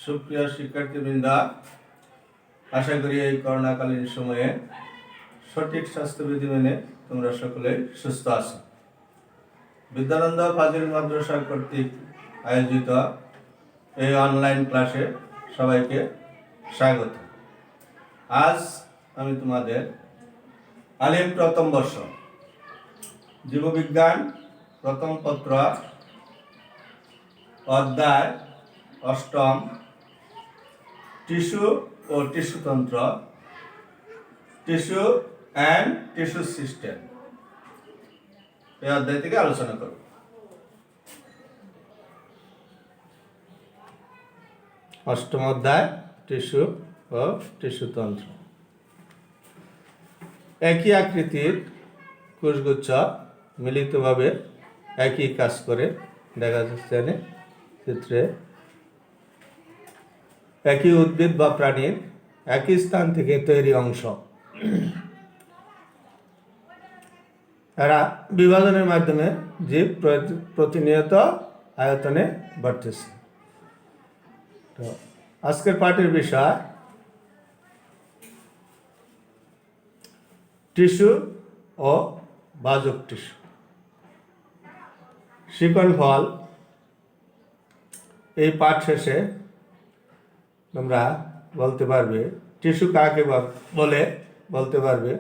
সুপ্রিয় শিক্ষার্থীবৃন্দ, আশা করি এই করোনাকালীন সময়ে সঠিক স্বাস্থ্যবিধি মেনে তোমরা সকলেই সুস্থ আছো। বিদ্যানন্দ ফাজিল মাদ্রাসা কর্তৃক আয়োজিত এই অনলাইন ক্লাসে সবাইকে স্বাগত। আজ আমি তোমাদের আলিম প্রথম বর্ষ জীববিজ্ঞান প্রথম পত্র অধ্যায় অষ্টম টিস্যু ও টিস্যুতন্ত্র, টিস্যু অ্যান্ড টিস্যু সিস্টেম এই অধ্যায় থেকে আলোচনা করব। অষ্টম অধ্যায় টিস্যু ও টিস্যুতন্ত্র। একই আকৃতির কোষগুচ্ছ মিলিতভাবে একই কাজ করে, দেখা যাচ্ছে চিত্রে। একই উদ্ভিদ বা প্রাণীর একই স্থান থেকে তৈরি অংশ, এরা বিভাজনের মাধ্যমে জীব প্রতিনিয়ত আয়তনে বাড়তেছে। তো আজকের পাঠের বিষয় টিস্যু ও বাজক টিস্যু। শিকন ফল এই পাঠ শেষে তোমরা বলতে পারবে টিস্যু কাকে বলতে পারবে,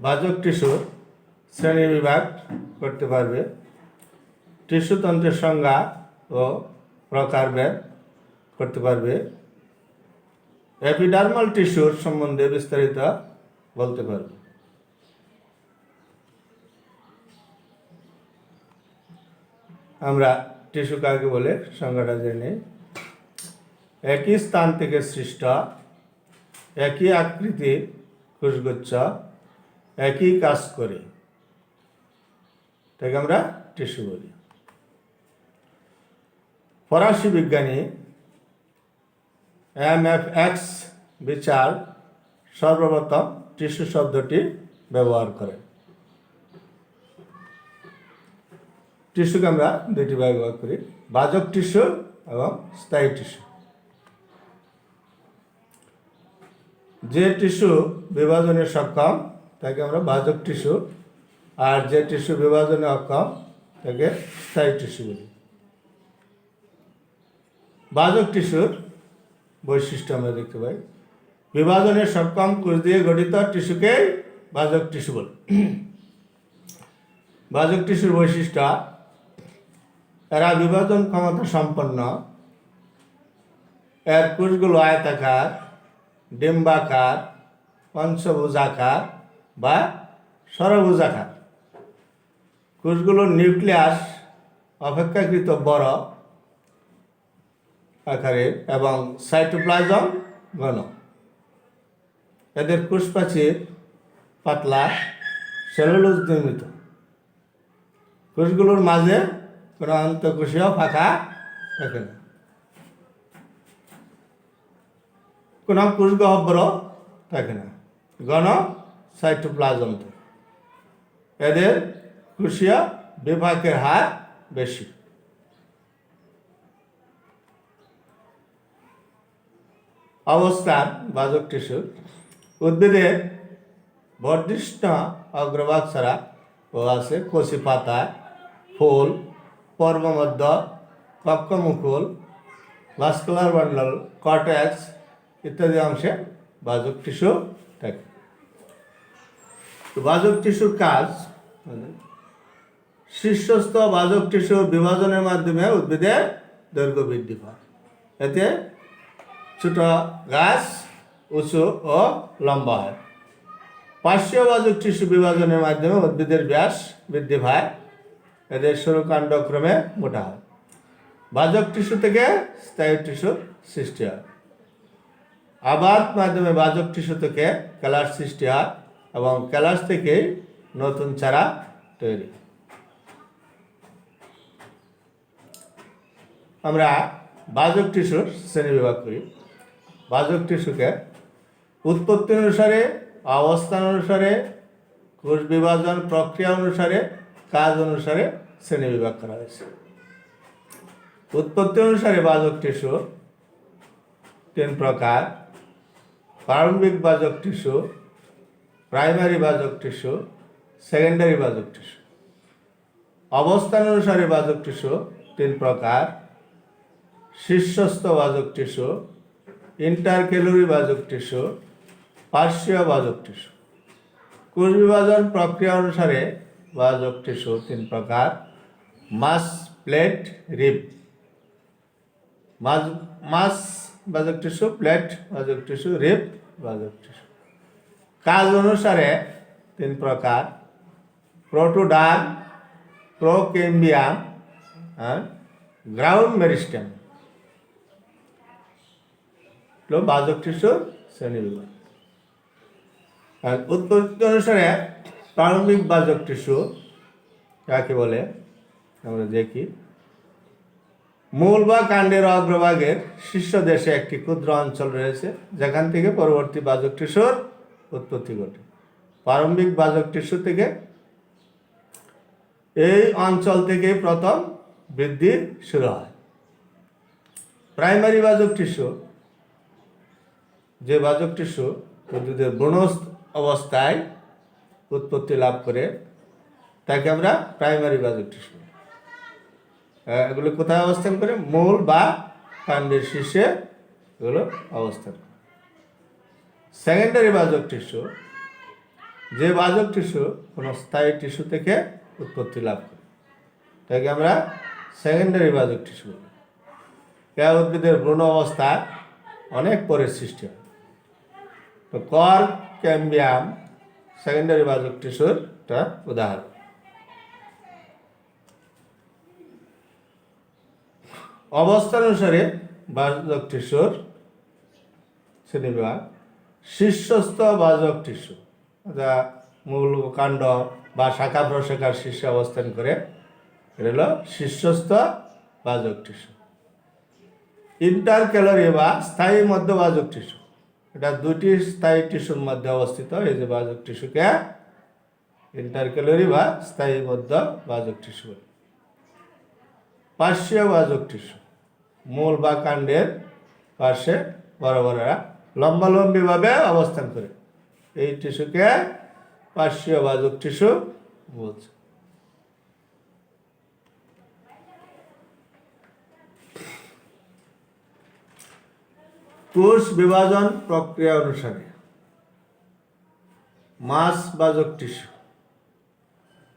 বাজক টিস্যুর শ্রেণী বিভাগ করতে পারবে, টিস্যুতন্ত্রের সংজ্ঞা ও প্রকারভেদ করতে পারবে, এপিডার্মাল টিস্যুর সম্বন্ধে বিস্তারিত বলতে পারবে। আমরা টিস্যু কাকে বলে সংজ্ঞাটা জেনে, একই স্থান থেকে সৃষ্ট একই আকৃতির কোষগুচ্ছ একই কাজ করে, তাকে আমরা টিস্যু বলি। ফরাসি বিজ্ঞানী MFX বিচার সর্বপ্রথম টিস্যু শব্দটি ব্যবহার করেন। টিস্যুকে আমরা দুটি ব্যবহার করি, বাজক টিস্যু এবং স্থায়ী টিস্যু। যে টিস্যু বিভাজনে সক্ষম তাকে আমরা বাজক টিস্যু, আর যে টিস্যু বিভাজনে অক্ষম তাকে স্থায়ী টিস্যু বলি। বাজক টিস্যুর বৈশিষ্ট্য আমরা দেখতে পাই, বিভাজনে সক্ষম কোষ দিয়ে গঠিত টিস্যুকে বাজক টিস্যু বলি। বাজক টিস্যুর বৈশিষ্ট্য, এরা বিভাজন ক্ষমতা সম্পন্ন, এর কোষগুলো আয়তাকার, ডিম্বাকার, পঞ্চভুজাকার বা ষড়ভুজাকার। কোষগুলোর নিউক্লিয়াস অপেক্ষাকৃত বড় আকারের এবং সাইটোপ্লাজম ঘন। এদের কোষপ্রাচীর পাতলা, সেলুলোজ নির্মিত। কোষগুলোর মাঝে কোনো অন্তঃকোষীয় ফাঁকা থাকে না, কোনো কোষগহ্বর থাকে না, ঘন সাইটোপ্লাজম থাকে। এদের কোষীয় বিভাগের হার বেশি। অবস্থান বাজক টিস্যু, উদ্ভিদের বর্ধিষ্ণু অগ্রভাগ ছাড়া ও আছে কচি পাতা, ফুল, পর্বমধ্য, কক্ষমুকুল, ভাস্কুলার বান্ডল, কর্টেক্স ইত্যাদি অংশে বাজক টিস্যু থাকে। বাজক টিস্যুর কাজ, শীর্ষস্থ বাজক টিস্যু বিভাজনের মাধ্যমে উদ্ভিদের দৈর্ঘ্য বৃদ্ধি পায়। এতে ছোট গাছ উঁচু ও লম্বা হয়। পার্শ্বীয় বাজক টিস্যু বিভাজনের মাধ্যমে উদ্ভিদের ব্যাস বৃদ্ধি পায়। এদের সরু কাণ্ড ক্রমে মোটা হয়। বাজক টিস্যু থেকে স্থায়ী টিস্যু সৃষ্টি হয়। আবাদ মাধ্যমে বাজক টিস্যু থেকে ক্যালাস সৃষ্টি হয় এবং ক্যালাস থেকেই নতুন চারা তৈরি। আমরা বাজক টিস্যুর শ্রেণী বিভাগ করি। বাজক টিস্যুকে উৎপত্তি অনুসারে, অবস্থান অনুসারে, কোষ বিভাজন প্রক্রিয়া অনুসারে, কাজ অনুসারে শ্রেণী বিভাগ করা হয়েছে। উৎপত্তি অনুসারে বাজক টিস্যু তিন প্রকার: প্রারম্ভিক বাজক টিস্যু, প্রাইমারি বাজক টিস্যু, সেকেন্ডারি বাজক টিস্যু। অবস্থান অনুসারে বাজক টিস্যু তিন প্রকার: শীর্ষস্থ বাজক টিস্যু, ইন্টারক্যালোরি বাজক টিস্যু, পার্শ্বীয় বাজক টিস্যু। কোষ বিভাজন প্রক্রিয়া অনুসারে বাজক টিস্যু তিন প্রকার: মাস, প্লেট, রিব। মাস বাজক টিস্যু, প্লেট বাজক টিস্যু, রিব বাজক টিস্যু। কাজ অনুসারে তিন প্রকার: প্রোটোডার্ম, প্রোকেম্বিয়াম আর গ্রাউন্ড মেরিস্টেম। বাজক টিস্যুর শ্রেণীবিভাগ। আর উৎপত্তি অনুসারে প্রারম্ভিক বাজক টিস্যু কাকে বলে আমরা দেখি। মূল বা কাণ্ডের অগ্রভাগের শীর্ষদেশে একটি ক্ষুদ্র অঞ্চল রয়েছে যেখান থেকে পরবর্তী বাজক টিস্যুর উৎপত্তি ঘটে। প্রারম্ভিক বাজক টিস্যু থেকে এই অঞ্চল থেকে প্রথম বৃদ্ধি শুরু হয়। প্রাইমারি বাজক টিস্যু, যে বাজক টিস্যু উদ্ভিদের ভ্রূণ অবস্থায় উৎপত্তি লাভ করে তাকে আমরা প্রাইমারি বাজক টিস্যু। এগুলো কোথায় অবস্থান করে? মূল বা কাণ্ডের শীর্ষে এগুলো অবস্থান করে। সেকেন্ডারি বাজক টিস্যু, যে বাজক টিস্যু কোনো স্থায়ী টিস্যু থেকে উৎপত্তি লাভ করে তাকে আমরা সেকেন্ডারি বাজক টিস্যু বলি। উদ্ভিদের ভ্রূণ অবস্থায় অনেক পরে সৃষ্টি হয়। তো কর্ক ক্যাম্বিয়াম সেকেন্ডারি বাজক টিস্যুর একটা উদাহরণ। অবস্থান অনুসারে বাজক টিস্যুর শ্রেণীবিভাগ। শীর্ষস্থ বাজক টিস্যু, যা মূল কাণ্ড বা শাখা প্রশাখার শীর্ষে অবস্থান করে, এটা হলো শীর্ষস্থ বাজক টিস্যু। ইন্টারক্যালোরি বা স্থায়ী মধ্যবাজক টিস্যু, এটা দুটি স্থায়ী টিস্যুর মধ্যে অবস্থিত। এই যে বাজক টিস্যুকে ইন্টারক্যালোরি বা স্থায়ী মধ্যবাজক টিস্যু বলে। পার্শ্বীয় বাজক টিস্যু, মূল বা কাণ্ডের পাশে বরাবরেরা লম্বালম্বিভাবে অবস্থান করে, এই টিস্যুকে পার্শ্বীয় বাজক টিস্যু বলছে। কোষ বিভাজন প্রক্রিয়া অনুসারে মাস বাজক টিস্যু,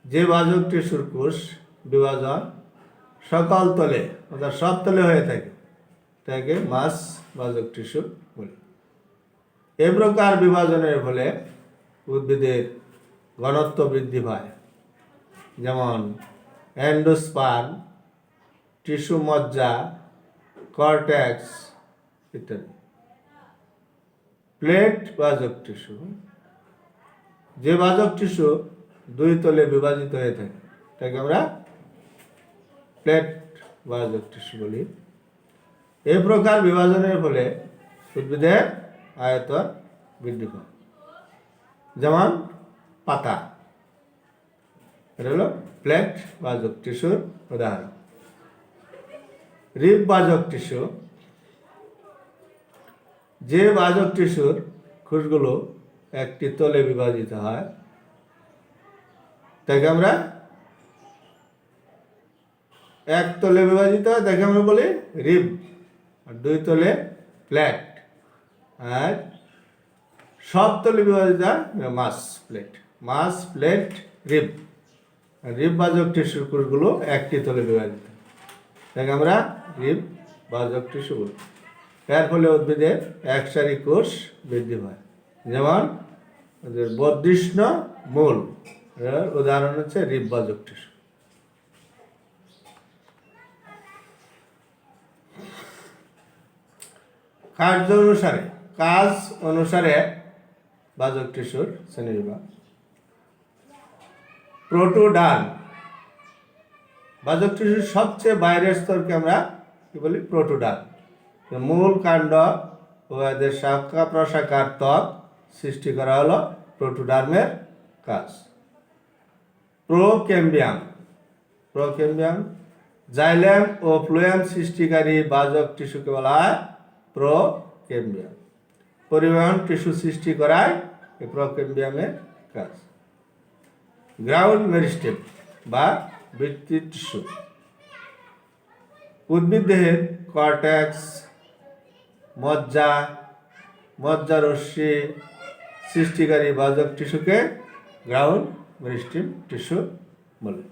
যে বাজক টিস্যুর কোষ বিভাজন সকল তলে অর্থাৎ সব তলে হয়ে থাকে তাকে মাস বাজক টিস্যু বলে। এ প্রকার বিভাজনের ফলে উদ্ভিদের ঘনত্ব বৃদ্ধি পায়, যেমন এন্ডোস্পার্ম, টিস্যু মজ্জা, কর্টেক্স ইত্যাদি। প্লেট বাজক টিস্যু, যে বাজক টিস্যু দুই তলে বিভাজিত হয়ে থাকে তাকে আমরা প্লেট বাজক টিস্যু বলি। এই প্রকার বিভাজনের ফলে উদ্ভিদের আয়তন বৃদ্ধি পায়, যেমন পাতা। এটা হলো প্লেট বাজক টিস্যুর উদাহরণ। রিব বাজক টিস্যু, যে বাজক টিস্যুর কোষগুলো একটি তলে বিভাজিত হয় তাকে আমরা এক তলে বিভাজিত হয় তাকে আমরা বলি রিব, আর দুই তলে প্লেট, আর সব তলে বিভাজিত হয় মাস প্লেট। মাস, প্লেট, রিব। রিব বাজক টিস্যুর কোষগুলো একটি তলে বিভাজিত, তাকে আমরা রিব বাজক টিস্যু বলি। এর ফলে উদ্ভিদের একসারি কোষ বৃদ্ধি পায়, যেমন বর্ধিষ্ণু মূল, উদাহরণ হচ্ছে রিব বাজক টিস্যু। কাজ অনুসারে বাজক টিস্যুর শ্রেণীবিভাগ। প্রোটোডার্ম, বাজক টিস্যুর সবচেয়ে বাইরের স্তরকে আমরা কি বলি? প্রোটোডার্ম। মূল কাণ্ড ও এদের শাখা প্রশাখার ত্বক সৃষ্টি করা হলো প্রোটোডার্মের কাজ। প্রোকেম্বিয়াম, জাইলেম ও ফ্লোয়েম সৃষ্টিকারী বাজক টিস্যুকে বলা হয় প্রোক্যাম্বিয়াম। পরিবহন টিস্যু সৃষ্টি করায় এই প্রোক্যাম্বিয়ামের কাজ। গ্রাউন্ড মেরিস্টেম বা ভিত্তি টিস্যু। উদ্ভিদ দেহের কর্টেক্স, মজ্জারশ্মি সৃষ্টিকারী ভাজক টিস্যুকে গ্রাউন্ড মেরিস্টেম টিস্যু বলে।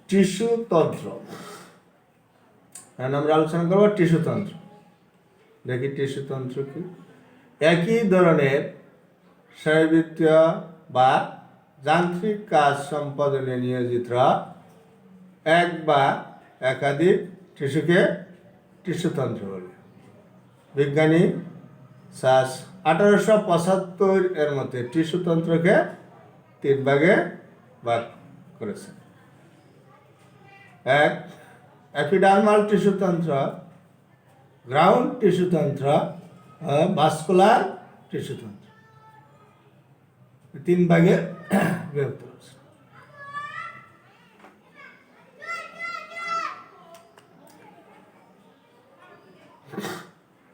টিস্যু তন্ত্র, এখন আমরা আলোচনা করবো টিস্যু তন্ত্র। দেখি টিস্যু তন্ত্র কি। একই ধরনের শারীরবৃত্তীয় বা যান্ত্রিক কাজ সম্পাদনে নিয়োজিত এক বা একাধিক টিস্যুকে টিস্যুতন্ত্র বলে। বিজ্ঞানী সাস 1875 এর মধ্যে টিস্যুতন্ত্রকে 3 ভাগে ভাগ করেছেন। এক, এপিডার্মাল টিস্যুতন্ত্র, গ্রাউন্ড টিস্যুতন্ত্র, ভাস্কুলার টিস্যুতন্ত্র, 3 ভাগে বিভক্ত হয়েছে।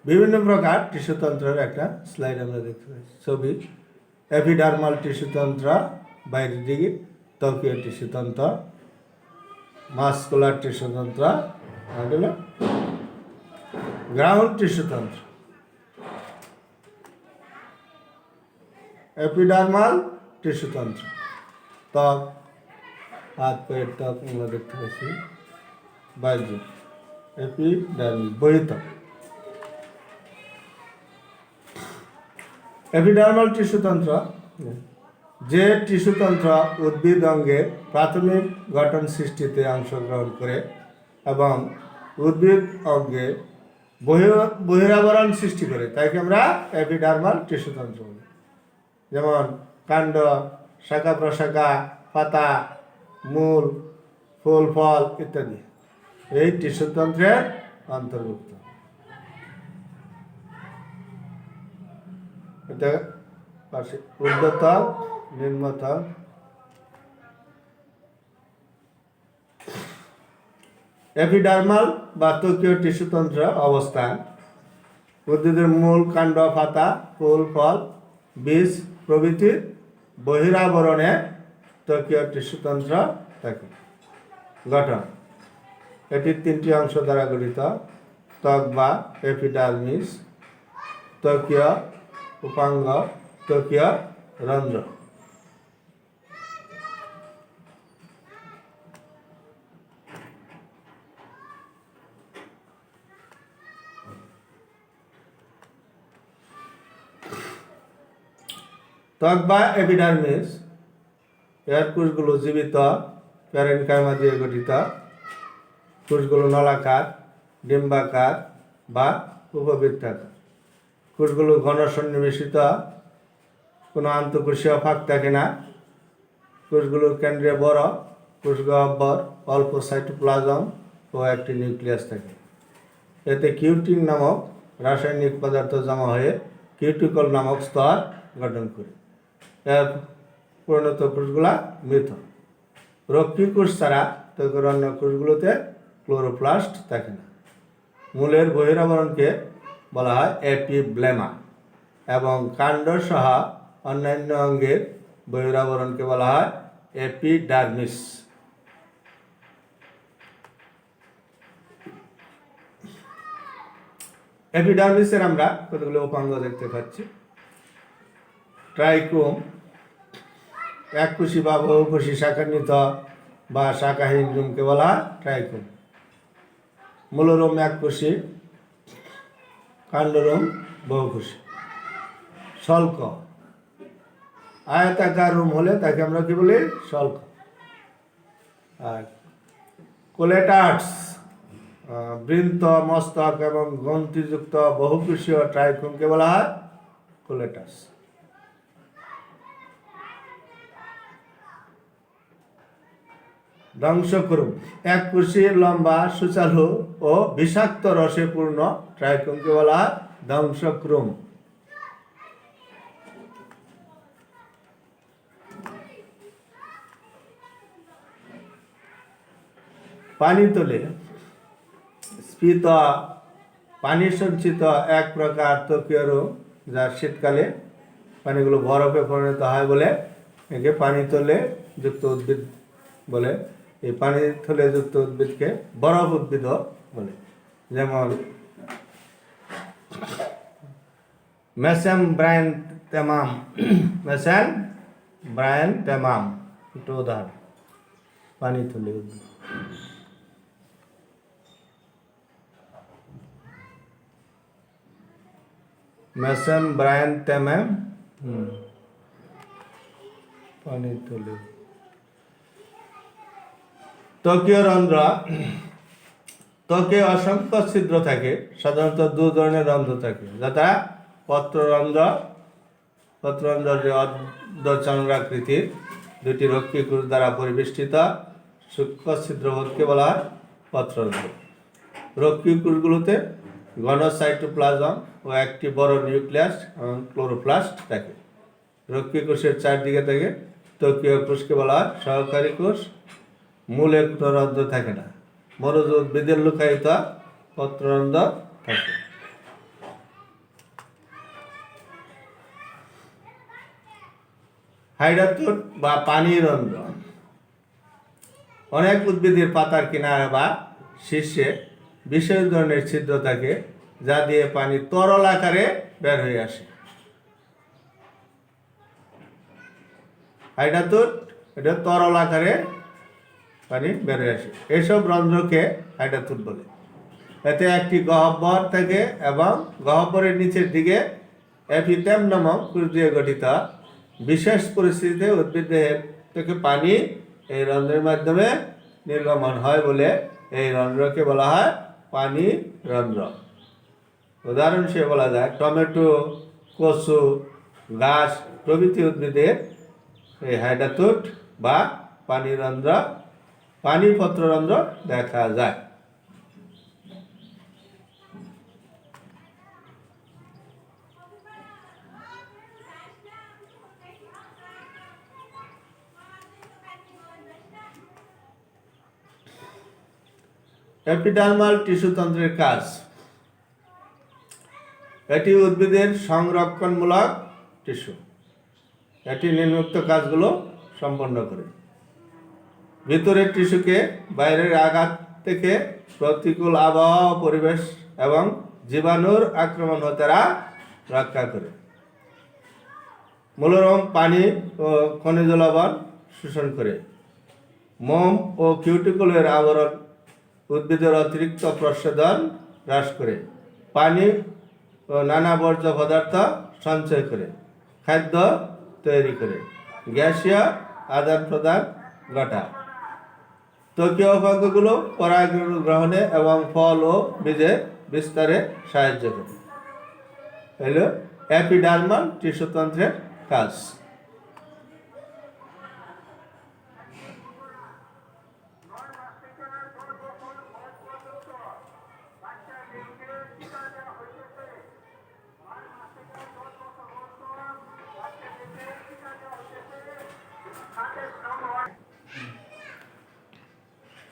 বিভিন্ন প্রকার টিস্যুতন্ত্রের একটা স্লাইড আমরা দেখতে পাচ্ছি, ছবি। এপিডার্মাল টিস্যুতন্ত্র বাইরের দিকে, ত্বকীয় টিস্যুতন্ত্র, মাস্কুলার টিস্যুতন্ত্র, গ্রাউন্ড টিস্যুতন্ত্র। এপিডার্মাল টিস্যুতন্ত্র, ত্বক, হাত পায়ের ত্বক আমরা দেখতে পাচ্ছি, বাহ্য এপিডার্মিস বহিঃত্বক। এপিডার্মাল টিস্যুতন্ত্র যে টিস্যুতন্ত্র উদ্ভিদ অঙ্গের প্রাথমিক গঠন সৃষ্টিতে অংশগ্রহণ করে এবং উদ্ভিদ অঙ্গে বহিরাবরণ সৃষ্টি করে, তাইকে আমরা এপিডার্মাল টিস্যুতন্ত্র বলি। যেমন কাণ্ড, শাখা প্রশাখা, পাতা, মূল, ফুল, ফল ইত্যাদি এই টিস্যুতন্ত্রের অন্তর্ভুক্ত। এটা ঊর্ধ্বতল, নিম্নতল। এপিডার্মাল বা ত্বকীয় টিস্যুতন্ত্র অবস্থান উদ্ভিদের মূল, কাণ্ড, পাতা, ফুল, ফল, বীজ প্রভৃতির বহিরাবরণে ত্বকীয় টিস্যুতন্ত্র থাকে। গঠন, এটি 3টি অংশ দ্বারা গঠিত: ত্বক বা এপিডার্মিস, ত্বকীয় উপাঙ্গ, ত্বকীয় রন্ধ্র। ত্বক বা এপিডার্মিস এর কোষগুলো জীবিত প্যারেনকাইমা দিয়ে গঠিত। কোষগুলো নলাকার, ডিম্বাকার বা উপবৃত্তাকার। কোষগুলো ঘন সন্নিবেশিত, কোনো আন্তঃকোষীয় ফাঁক থাকে না। কোষগুলোর কেন্দ্রে বড় কোষগহ্বর, অল্প সাইটোপ্লাজম ও একটি নিউক্লিয়াস থাকে। এতে কিউটিন নামক রাসায়নিক পদার্থ জমা হয়ে কিউটিকল নামক স্তর গঠন করে। এর পরিণত কোষগুলা মৃত। রক্ষী কোষ ছাড়া ত্বকের অন্য কোষগুলোতে ক্লোরোপ্লাস্ট থাকে না। মূলের বহিরাবরণকে বলা হয় এপিব্লেমা এবং কাণ্ড সহ অন্যান্য অঙ্গের বহিরাবরণকে বলা হয় এপিডার্মিস। এপিডার্মিসের আমরা কতগুলো উপাঙ্গ দেখতে পাচ্ছি। ট্রাইকোম, এককোষী বা বহুকোষী শাখান্বিত বা শাখাহীন রোমকে বলা হয় ট্রাইকোম। মূলরোম এককোষী, কাণ্ডরোম বহুকোষী। শল্ক, আয়তাকার রোম হলে তাকে আমরা কি বলি? শল্ক। আর কোলেটার্স, বৃন্ত, মস্তক এবং গ্রন্থিযুক্ত বহুকোষীয় ট্রাইকোমকে বলা হয় কোলেটার্স। ধ্বংসকরুম, এককোষী, লম্বা, সুচালু ও বিষাক্ত রসে পূর্ণ ট্রাইকোমকে বলা হয় ধ্বংসকরুম। পানি তোলে স্ফীত পানি সঞ্চিত এক প্রকার ত্বকীয় রোগ, যা শীতকালে পানিগুলো বরফে পরিণত হয় বলে একে পানি তোলে যুক্ত উদ্ভিদ বলে। এই পানি থলে যুক্ত উদ্ভিদকে বরফ উদ্ভিদ বলে। যেমন মেসেম ব্রায়ান্থেমাম, মেসেম ব্রায়ান্থেমাম একটু উদাহরণ, পানি থলে উদ্ভিদ। মেসেম ব্রায়ান্থেমাম পানি থলে। ত্বকীয় রন্ধ্র, ত্বকে অসংখ্য ছিদ্র থাকে। সাধারণত দু ধরনের রন্ধ্র থাকে, যথা পত্ররন্ধ্র, পত্ররন্ধ্র যে অর্ধচন্দ্রাকৃতির দুটি রক্ষীকোষ দ্বারা পরিবেষ্টিত সূক্ষ্ম ছিদ্রবোধকে বলা হয় পত্ররন্ধ্র। রক্ষীকোষগুলোতে ঘন সাইটোপ্লাজম ও একটি বড় নিউক্লিয়াস এবং ক্লোরোপ্লাস্ট থাকে। রক্ষীকোষের চারদিকে থাকে ত্বকীয় কোষকে বলা হয় সহকারী কোষ। মূলে কোনো রন্ধ্র থাকে না। মরুজ উদ্ভিদের লুকায়িত পত্ররন্ধ্র থাকে। হাইডাতুট বা পানির রন্ধ্র। অনেক উদ্ভিদের পাতার কিনারা বা শীর্ষে বিশেষ ধরনের ছিদ্র থাকে, যা দিয়ে পানি তরল আকারে বের হয়ে আসে। হাইডাতুট এটা তরল আকারে পানি বের হয়ে আসে। এসব রন্ধ্রকে হাইডাতুট বলে। এতে একটি গহ্বর থাকে এবং গহ্বরের নিচের দিকে এপিথেম নামক কোষ দিয়ে গঠিত। বিশেষ পরিস্থিতিতে উদ্ভিদ দেহের থেকে পানি এই রন্ধ্রের মাধ্যমে নির্গমন হয় বলে এই রন্ধ্রকে বলা হয় পানি রন্ধ্র। উদাহরণ হিসেবে বলা যায় টমেটো, কচু, ঘাস প্রভৃতি উদ্ভিদের এই হাইডাতুট বা পানি রন্ধ্র, পানি পত্ররন্ধ্র দেখা যায়। এপিডার্মাল টিস্যুতন্ত্রের কাজ। এটি উদ্ভিদের সংরক্ষণমূলক টিস্যু। এটি নিম্নোক্ত কাজগুলো সম্পন্ন করে: ভিতরের টিস্যুকে বাইরের আঘাত থেকে প্রতিকূল আবহাওয়া, পরিবেশ এবং জীবাণুর আক্রমণ হতে রক্ষা করে। মূলরম পানি ও খনিজ লবণ শোষণ করে। মোম ও কিউটিকলের আবরণ উদ্ভিদের অতিরিক্ত প্রস্বেদন হ্রাস করে। পানি ও নানা বর্জ্য পদার্থ সঞ্চয় করে। খাদ্য তৈরি করে। গ্যাসীয় আদান প্রদান ঘটায়। ত্বকীয় উপাঙ্গগুলো পরাগন গ্রহণে এবং ফল ও বীজের বিস্তারে সাহায্য করে। হলো এপিডার্মাল টিস্যুতন্ত্রের কাজ।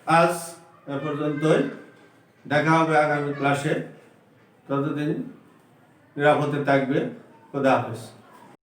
আজ এ পর্যন্তই। দেখা হবে আগামী ক্লাসে। ততদিন নিরাপদে থাকবে। খোদা হাফেজ।